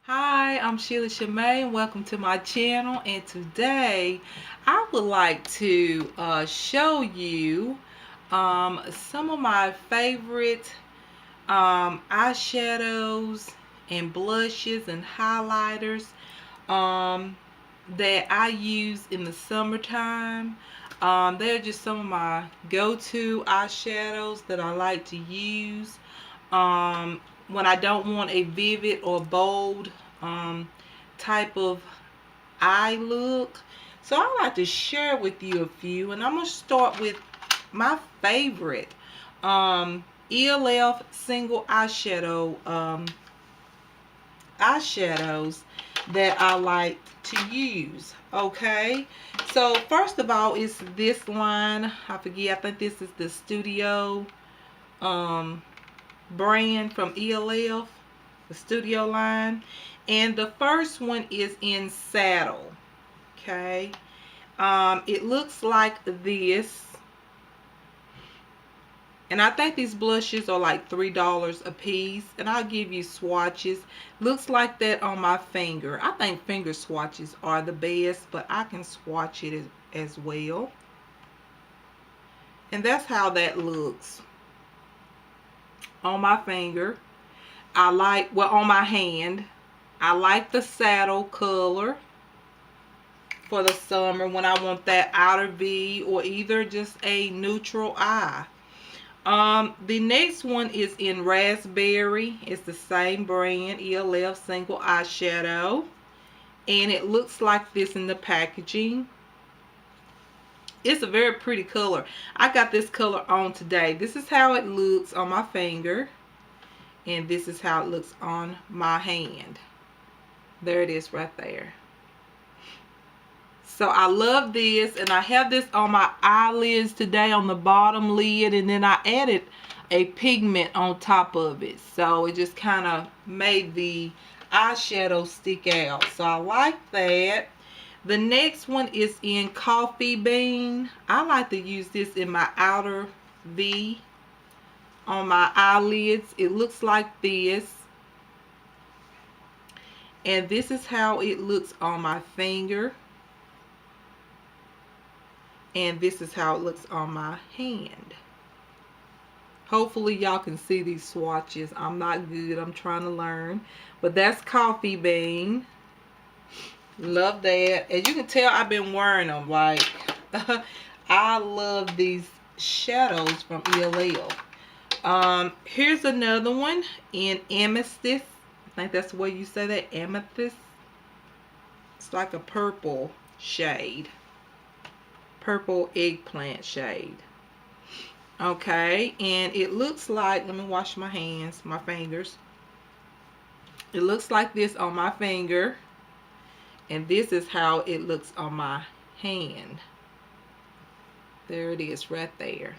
Hi, I'm Sheila Shamay and welcome to my channel. And today I would like to show you some of my favorite eyeshadows and blushes and highlighters um, that I use in the summertime. They're just some of my go-to eyeshadows that I like to use when I don't want a vivid or bold type of eye look. So I like to share with you a few, and I'm going to start with my favorite ELF single eyeshadows that I like to use. Okay, so first of all is this line. I think this is the Studio brand from ELF, the Studio line. And the first one is in Saddle. Okay, it looks like this. And I think these blushes are like $3 a piece. And I'll give you swatches. Looks like that on my finger. I think finger swatches are the best, but I can swatch it as well. And that's how that looks on my finger. On my hand. I like the saddle color for the summer when I want that outer V or either just a neutral eye. The next one is in Raspberry. It's the same brand, ELF single eyeshadow. And it looks like this in the packaging. It's a very pretty color. I got this color on today. This is how it looks on my finger. And this is how it looks on my hand. There it is right there. So I love this, and I have this on my eyelids today on the bottom lid, and then I added a pigment on top of it. So it just kind of made the eyeshadow stick out. So I like that. The next one is in Coffee Bean. I like to use this in my outer V on my eyelids. It looks like this. And this is how it looks on my finger. And this is how it looks on my hand. Hopefully y'all can see these swatches. I'm not good. I'm trying to learn. But that's Coffee Bean. Love that. As you can tell, I've been wearing them. Like, I love these shadows from ELF. Here's another one in Amethyst. I think that's the way you say that. Amethyst. It's like a purple shade. Purple eggplant shade. Okay, and it looks like, let me wash my hands, my fingers. It looks like this on my finger, and this is how it looks on my hand. There it is right there.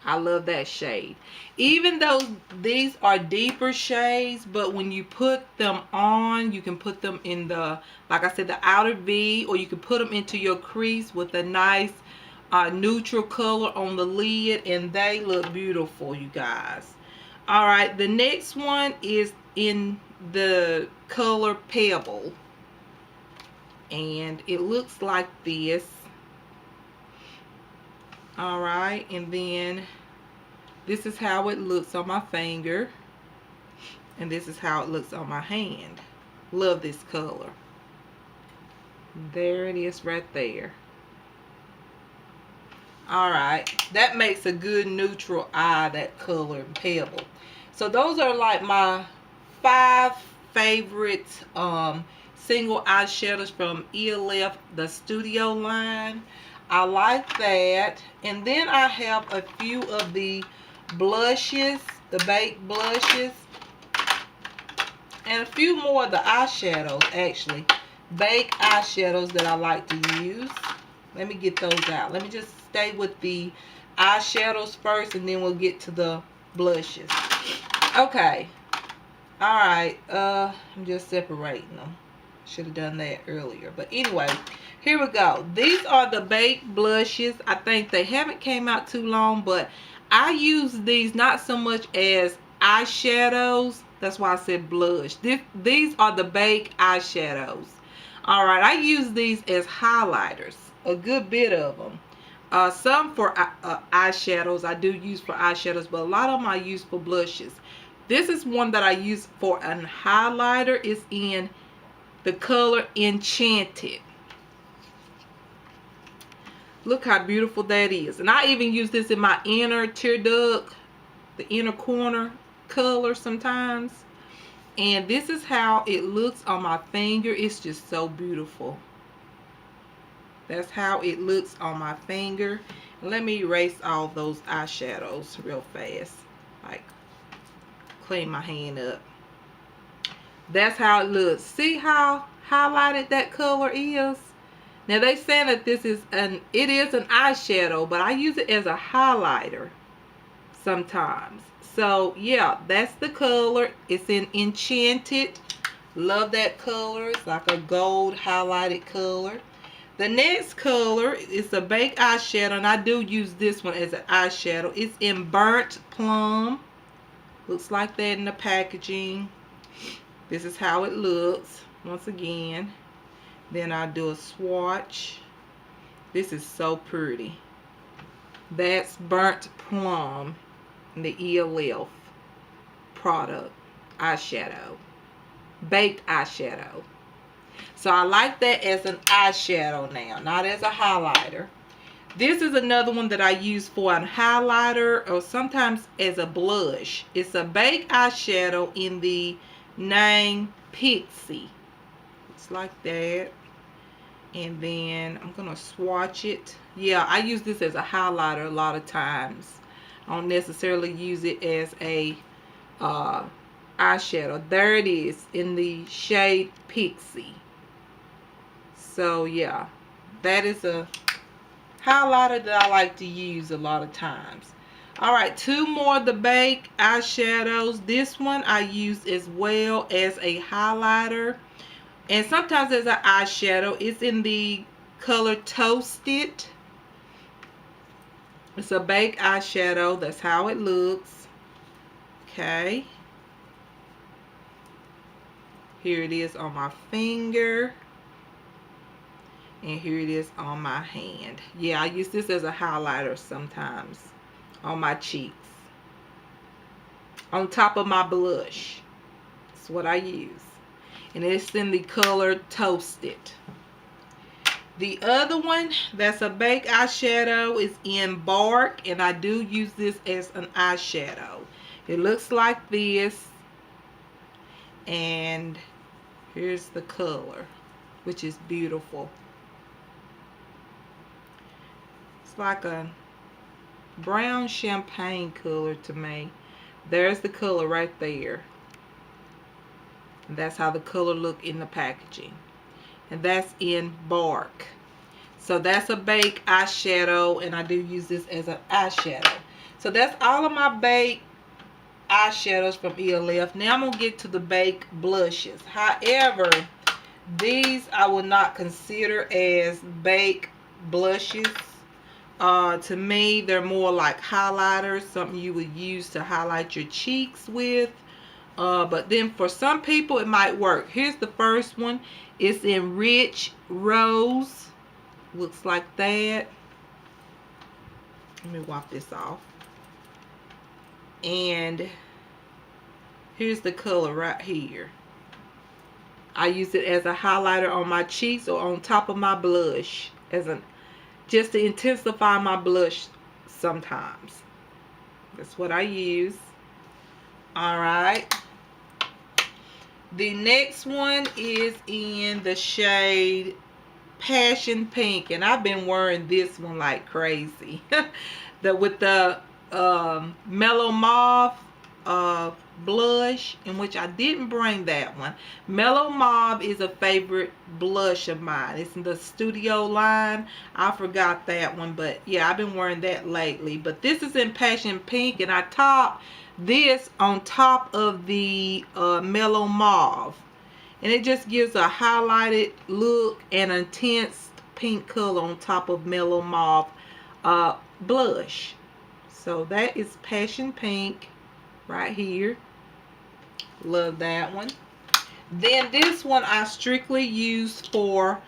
I love that shade. Even though these are deeper shades, but when you put them on, you can put them in the, like I said, the outer V, or you can put them into your crease with a nice neutral color on the lid, and they look beautiful, you guys. All right, the next one is in the color Pebble, and it looks like this. All right, and then this is how it looks on my finger, and this is how it looks on my hand. Love this color. There it is right there. All right, that makes a good neutral eye, that color Pebble. So those are like my 5 favorite single eyeshadows from ELF, the Studio line. I like that. And then I have a few of the blushes, the baked blushes, and a few more of the eyeshadows, actually. Baked eyeshadows that I like to use. Let me get those out. Let me just stay with the eyeshadows first, and then we'll get to the blushes. Okay. Alright. I'm just separating them. Should have done that earlier. But anyway, here we go. These are the baked blushes. I think they haven't came out too long, but I use these not so much as eyeshadows, That's why I said blush. These are the baked eyeshadows. Alright, I use these as highlighters. A good bit of them. Some for eyeshadows. I do use for eyeshadows, but a lot of them I use for blushes. This is one that I use for a highlighter. It's in the color Enchanted. Look how beautiful that is. And I even use this in my inner tear duct, the inner corner color sometimes. And this is how it looks on my finger. It's just so beautiful. That's how it looks on my finger. Let me erase all those eyeshadows real fast. Like, clean my hand up. That's how it looks. See how highlighted that color is? Now they say that it is an eyeshadow, but I use it as a highlighter sometimes. So yeah, that's the color. It's in Enchanted. Love that color. It's like a gold highlighted color. The next color is a baked eyeshadow, and I do use this one as an eyeshadow. It's in Burnt Plum. Looks like that in the packaging. This is how it looks once again. Then I do a swatch. This is so pretty. That's Burnt Plum, the ELF product eyeshadow, baked eyeshadow. So I like that as an eyeshadow now, not as a highlighter. This is another one that I use for a highlighter or sometimes as a blush. It's a baked eyeshadow in the name Pixie. It's like that. And then I'm going to swatch it. Yeah, I use this as a highlighter a lot of times. I don't necessarily use it as a eyeshadow. There it is in the shade Pixie. So yeah, that is a highlighter that I like to use a lot of times. Alright, two more of the baked eyeshadows. This one I use as well as a highlighter and sometimes as an eyeshadow. It's in the color Toasted. It's a baked eyeshadow. That's how it looks. Okay. Here it is on my finger. And here it is on my hand. Yeah, I use this as a highlighter sometimes on my cheeks. On top of my blush. That's what I use. And it's in the color Toasted. The other one that's a baked eyeshadow is in Bark. And I do use this as an eyeshadow. It looks like this. And here's the color, which is beautiful. Like a brown champagne color to me. There's the color right there. And that's how the color look in the packaging. And that's in Bark. So that's a baked eyeshadow, and I do use this as an eyeshadow. So that's all of my baked eyeshadows from ELF. Now I'm gonna get to the baked blushes. However, these I would not consider as baked blushes. To me, they're more like highlighters, something you would use to highlight your cheeks with. But then for some people, it might work. Here's the first one. It's in Rich Rose. Looks like that. Let me wipe this off. And here's the color right here. I use it as a highlighter on my cheeks or on top of my blush as an just to intensify my blush sometimes. That's what I use. Alright. The next one is in the shade Passion Pink. And I've been wearing this one like crazy. With the Mellow Mauve blush, in which I didn't bring that one. Mellow Mauve is a favorite blush of mine. It's in the Studio line. I forgot that one, but yeah, I've been wearing that lately. But this is in Passion Pink, and I top this on top of the Mellow Mauve, and it just gives a highlighted look and intense pink color on top of Mellow Mauve blush. So that is Passion Pink right here. Love that one. Then this one I strictly use for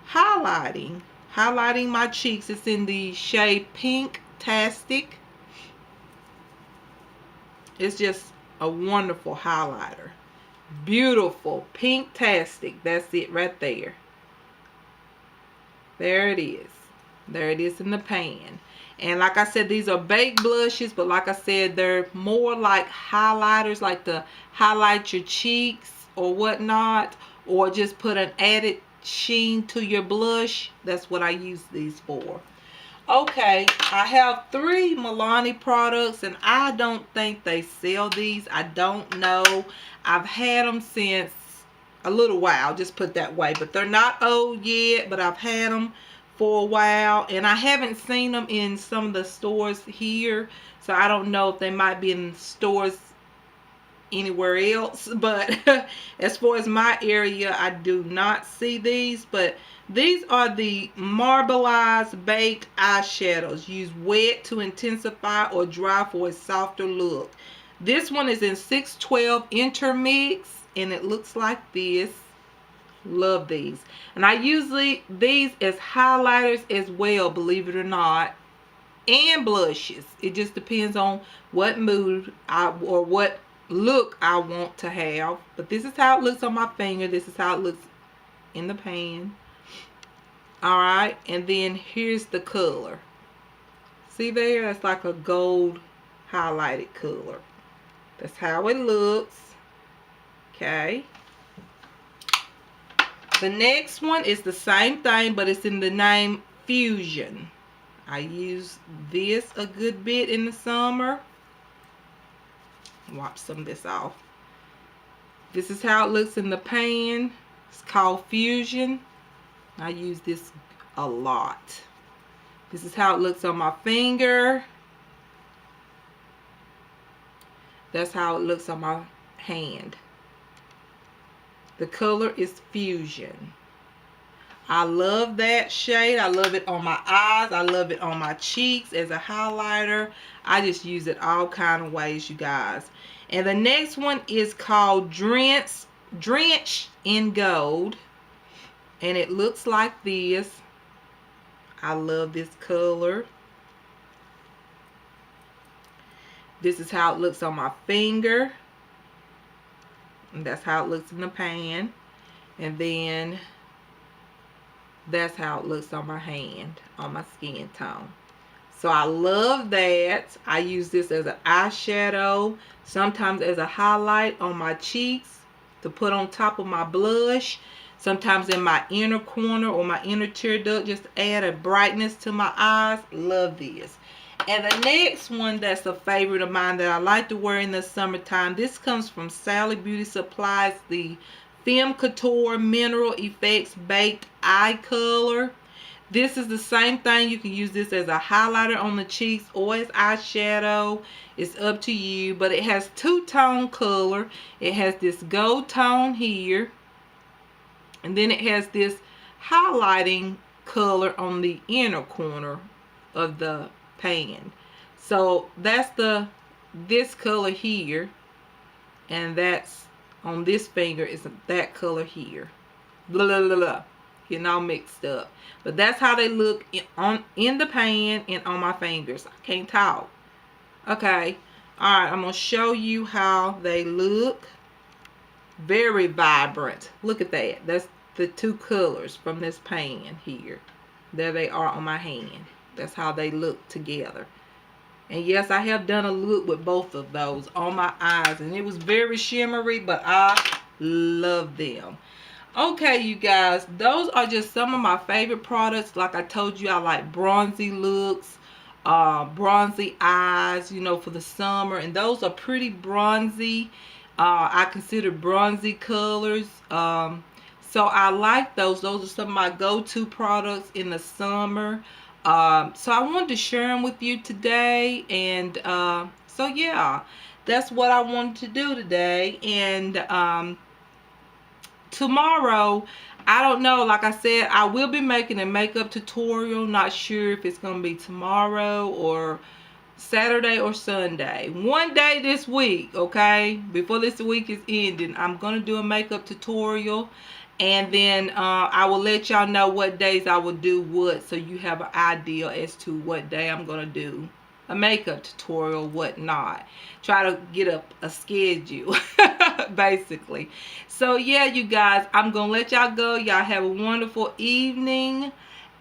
highlighting. Highlighting my cheeks. It's in the shade Pink-tastic. It's just a wonderful highlighter. Beautiful. Pink-tastic. That's it right there. There it is. There it is in the pan. And like I said, these are baked blushes, but like I said, they're more like highlighters, like to highlight your cheeks or whatnot, or just put an added sheen to your blush. That's what I use these for. Okay, I have 3 Milani products, and I don't think they sell these. I don't know. I've had them since a little while, just put that way. But they're not old yet, but I've had them for a while. And I haven't seen them in some of the stores here. So I don't know if they might be in stores anywhere else. But as far as my area, I do not see these. But these are the Marbleized Baked Eyeshadows. Use wet to intensify or dry for a softer look. This one is in 612 Intermix, and it looks like this. Love these. And I usually these as highlighters as well, believe it or not, and blushes. It just depends on what mood or what look I want to have. But this is how it looks on my finger. This is how it looks in the pan. Alright, and then here's the color. See there? It's like a gold highlighted color. That's how it looks. Okay. The next one is the same thing, but it's in the name Fusion. I use this a good bit in the summer. Wipe some of this off. This is how it looks in the pan. It's called Fusion. I use this a lot. This is how it looks on my finger. That's how it looks on my hand. The color is Fusion. I love that shade. I love it on my eyes. I love it on my cheeks as a highlighter. I just use it all kind of ways, you guys. And the next one is called Drench in Gold. And it looks like this. I love this color. This is how it looks on my finger. And that's how it looks in the pan. And then that's how it looks on my hand, on my skin tone. So I love that. I use this as an eyeshadow, sometimes as a highlight on my cheeks to put on top of my blush, sometimes in my inner corner or my inner tear duct, just to add a brightness to my eyes. Love this. And the next one that's a favorite of mine that I like to wear in the summertime, this comes from Sally Beauty Supplies, the Femme Couture Mineral Effects Baked Eye Color. This is the same thing. You can use this as a highlighter on the cheeks or as eyeshadow. It's up to you. But it has two-tone color. It has this gold tone here. And then it has this highlighting color on the inner corner of the pan. So that's this color here, and that's on this finger is that color here. Blah, blah, blah, blah. Getting all mixed up. But that's how they look in the pan and on my fingers. I can't talk. Okay. Alright, I'm going to show you how they look. Very vibrant. Look at that. That's the two colors from this pan here. There they are on my hand. That's how they look together. And yes, I have done a look with both of those on my eyes. And it was very shimmery, but I love them. Okay, you guys. Those are just some of my favorite products. Like I told you, I like bronzy looks. Bronzy eyes, you know, for the summer. And those are pretty bronzy. I consider bronzy colors. So I like those. Those are some of my go-to products in the summer. So I wanted to share them with you today, and so yeah, that's what I wanted to do today. And tomorrow, I don't know, like I said, I will be making a makeup tutorial. Not sure if it's going to be tomorrow or Saturday or Sunday. One day this week, okay? Before this week is ending, I'm going to do a makeup tutorial. And then I will let y'all know what days I will do what, so you have an idea as to what day I'm going to do a makeup tutorial, whatnot. Try to get a schedule, basically. So, yeah, you guys, I'm going to let y'all go. Y'all have a wonderful evening.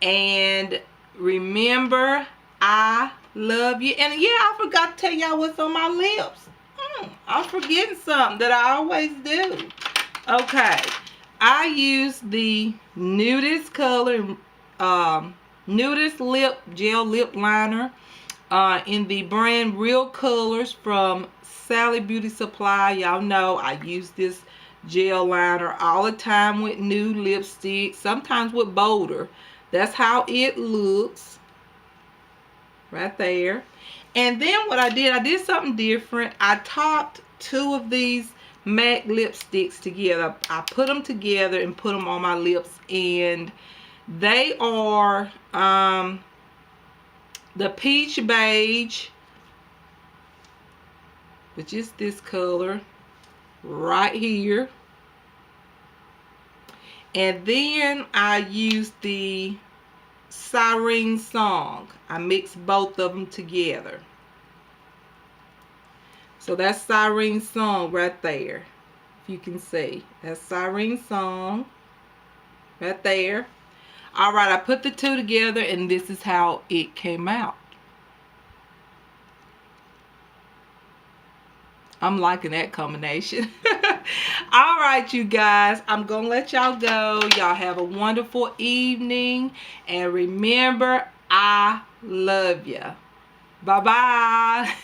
And remember, I love you. And, yeah, I forgot to tell y'all what's on my lips. I'm forgetting something that I always do. Okay. I use the Nudist color, Nudist lip gel lip liner in the brand Real Colors from Sally Beauty Supply. Y'all know I use this gel liner all the time with nude lipstick, sometimes with bolder. That's how it looks right there. And then what I did something different. I topped 2 of these MAC lipsticks together. I put them together and put them on my lips, and they are the Peach Beige, which is this color right here, and then I used the Siren Song. I mixed both of them together. So that's Siren Song right there. If you can see, that's Siren Song right there. All right, I put the 2 together, and this is how it came out. I'm liking that combination. All right, you guys, I'm going to let y'all go. Y'all have a wonderful evening. And remember, I love you. Bye-bye.